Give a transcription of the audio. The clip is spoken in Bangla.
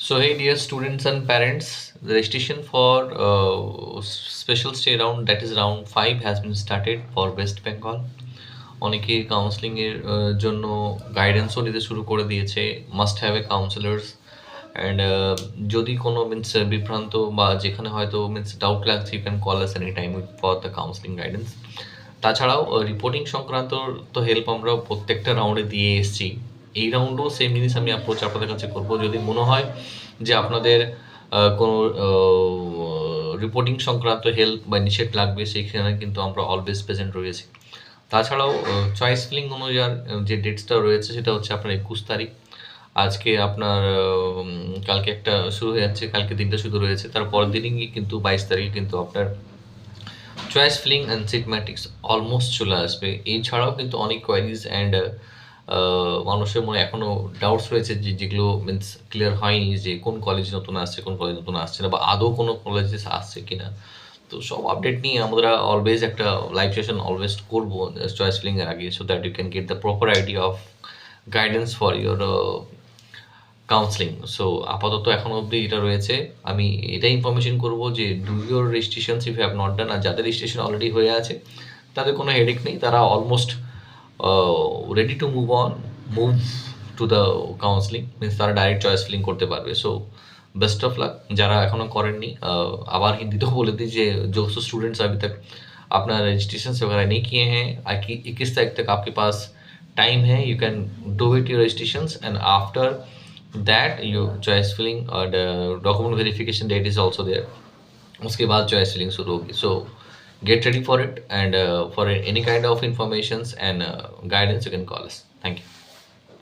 So, hey, dear students and parents, the registration for special stay round, that is round 5, has been started for West Bengal. অনেকে কাউন্সিলিং এর জন্য গাইডেন্সও নিতে শুরু করে দিয়েছে, must have a counsellors. And যদি কোনো মিনস বিভ্রান্ত বা যেখানে হয়তো মিনস ডাউট লাগছে, you can call us any time for the counselling guidance. তাছাড়াও রিপোর্টিং সংক্রান্ত তো হেল্প আমরা প্রত্যেকটা রাউন্ডে দিয়ে এসেছি। এই রাউন্ডও সেম জিনিস আমি অ্যাপ্রোচ আপনাদের কাছে করবো। যদি মনে হয় যে আপনাদের কোনো রিপোর্টিং সংক্রান্ত হেল্প বা ইনিশিয়েট লাগবে, সেখানে কিন্তু আমরা অলওয়েজ প্রেজেন্ট রয়েছি। তাছাড়াও চয়েস ফিলিং অনুযায়ী যে ডেটসটা রয়েছে সেটা হচ্ছে আপনার 21 তারিখ। আজকে আপনার কালকে একটা শুরু হয়ে যাচ্ছে, কালকে 3টা শুধু রয়েছে, তার পরের দিনই কিন্তু 22 তারিখে কিন্তু আপনার choice filling and sit matrix almost চলে আসবে। এছাড়াও কিন্তু অনেক কোয়ারিজ অ্যান্ড মানুষের মনে এখনও ডাউটস রয়েছে যেগুলো মিনস ক্লিয়ার হয়নি, যে কোন কলেজ নতুন আসছে, কোন কলেজ নতুন আসছে না, বা আদৌ কোনো কলেজে আসছে কিনা। তো সব আপডেট নিয়ে আমরা অলওয়েজ একটা লাইভ সেশন অলওয়েজ করবো চয়েস ফিলিং এর আগে, so that you can get the proper idea of guidance for your counselling. So আপাতত এখনো অবধি এটা রয়েছে। আমি এটাই ইনফরমেশন করবো যে do your registration if you have not done. আর যাদের রেজিস্ট্রেশন অলরেডি হয়ে আছে তাদের কোনো হেডেক নেই, তারা almost ready to move to the counselling, means তারা ডাইরেক্ট চয়েস ফিলিং করতে পারবে। So best of luck. যারা এখনো করেননি, আবার হিন্দিতেও বলে দিই যে जो स्टूडेंट्स अभी तक अपना रजिस्ट्रेशन वगैरह नहीं किए हैं, 21 तारीख तक आपके पास टाइम है, you can do it your registration and after that your choice filling और document verification date is also there. उसके बाद चॉइस फिलिंग शुरू होगी। So get ready for it and for any kind of information and guidance you can call us. Thank you.